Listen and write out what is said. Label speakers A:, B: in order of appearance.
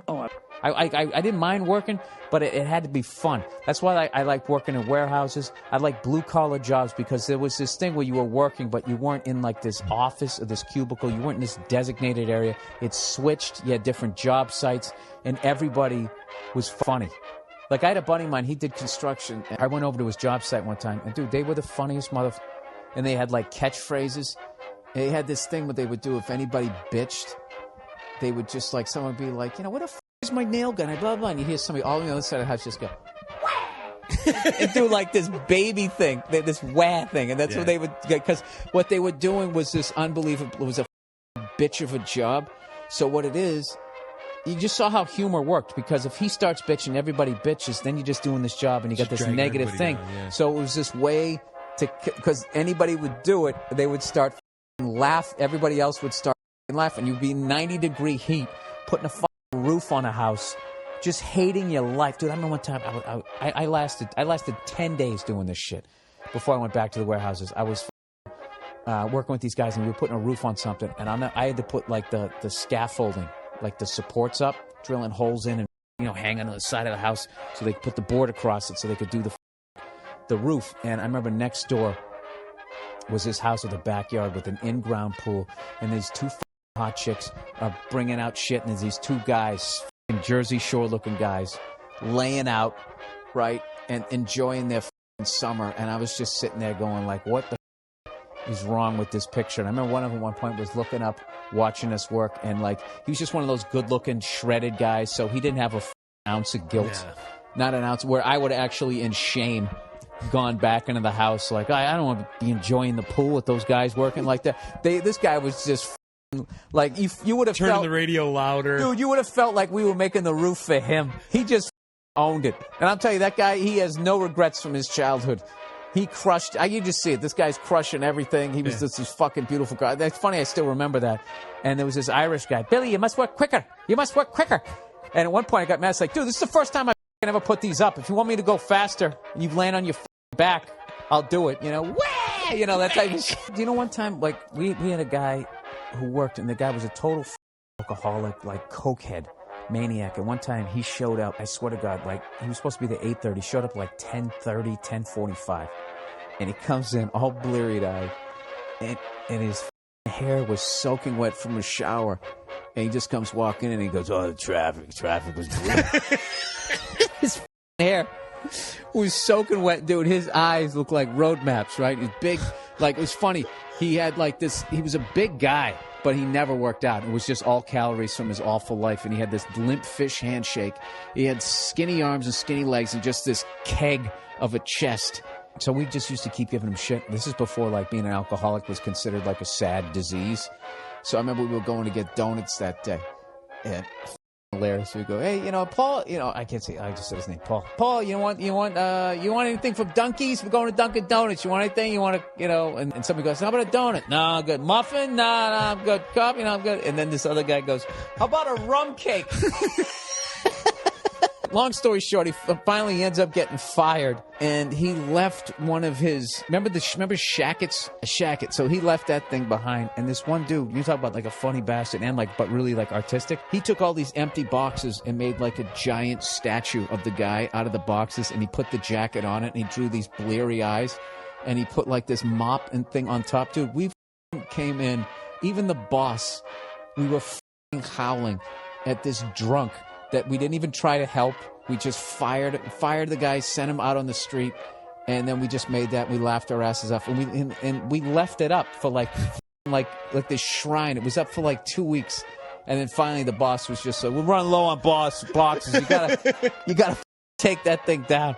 A: Oh, I didn't mind working, but it had to be fun. That's why I liked working in warehouses. I like blue-collar jobs because there was this thing where you were working, but you weren't in like this office or this cubicle. You weren't in this designated area. It switched. You had different job sites, and everybody was funny. Like, I had a buddy of mine, he did construction. I went over to his job site one time, and dude, they were the funniest and they had like catchphrases. They had this thing where they would do if anybody bitched, they would just like, someone would be like, where the f*** is my nail gun? And blah, blah, and you hear somebody all on the other side of the house just go, wah! And do like this baby thing, this wah thing. And that's what they would, because what they were doing was this unbelievable, it was a bitch of a job. So what it is, you just saw how humor worked, because if he starts bitching, everybody bitches, then you're just doing this job and you got this negative thing. Down, yeah. So it was this way to, because anybody would do it, they would start laugh, everybody else would start laugh, and you'd be 90-degree heat, putting a roof on a house, just hating your life. Dude, I remember one time I lasted 10 days doing this shit before I went back to the warehouses. I was working with these guys, and we were putting a roof on something, and I had to put like the scaffolding, like the supports up, drilling holes in and hanging on the side of the house so they could put the board across it so they could do the roof. And I remember next door was this house with a backyard with an in-ground pool, and these two hot chicks are bringing out shit, and there's these two guys, Jersey Shore-looking guys, laying out, right, and enjoying their summer. And I was just sitting there going, like, what the is wrong with this picture? And I remember one of them at one point was looking up, watching us work, and, like, he was just one of those good-looking, shredded guys, so he didn't have an ounce of guilt. Yeah. Not an ounce, where I would actually, in shame, gone back into the house, like, I don't want to be enjoying the pool with those guys working like that. This guy was just like, you would have
B: turning the radio louder.
A: Dude, you would have felt like we were making the roof for him. He just owned it. And I'll tell you, that guy, he has no regrets from his childhood. He crushed. You just see it. This guy's crushing everything. He was this fucking beautiful guy. That's funny. I still remember that. And there was this Irish guy. Billy, you must work quicker. You must work quicker. And at one point I got mad. It's like, dude, this is the first time I ever put these up. If you want me to go faster and you land on your back, I'll do it. Wah! That type of shit. One time, like, we had a guy who worked, and the guy was a total alcoholic, like cokehead maniac. And one time he showed up, I swear to God, like, he was supposed to be there 8:30. He showed up like 10:30, 10:45. And he comes in all bleary-eyed, and his hair was soaking wet from a shower. And he just comes walking in, and he goes, oh, the traffic was brutal. His hair was soaking wet, dude. His eyes looked like road maps, right? He's big. Like, it was funny. He had like this, he was a big guy, but he never worked out. It was just all calories from his awful life. And he had this limp fish handshake. He had skinny arms and skinny legs and just this keg of a chest. So we just used to keep giving him shit. This is before, like, being an alcoholic was considered like a sad disease. So I remember we were going to get donuts that day. And hilarious. We go, hey, Paul, I can't say, I just said his name, Paul. Paul, you want anything from Dunkies? We're going to Dunkin' Donuts. You want anything? You want to, and somebody goes, how about a donut? No, I'm good. Muffin? No, I'm good. Coffee? No, I'm good. And then this other guy goes, how about a rum cake? Long story short, he finally ends up getting fired, and he left one of his, remember Shackets? A Shacket. So he left that thing behind, and this one dude, you talk about like a funny bastard and like, but really like artistic. He took all these empty boxes and made like a giant statue of the guy out of the boxes, and he put the jacket on it, and he drew these bleary eyes, and he put like this mop and thing on top. Dude, we came in, even the boss, we were howling at this drunk that we didn't even try to help. We just fired the guy, sent him out on the street, and then we just made that. We laughed our asses off, and we left it up for like this shrine. It was up for like 2 weeks, and then finally the boss was just like, "We're running low on boxes. You gotta take that thing down."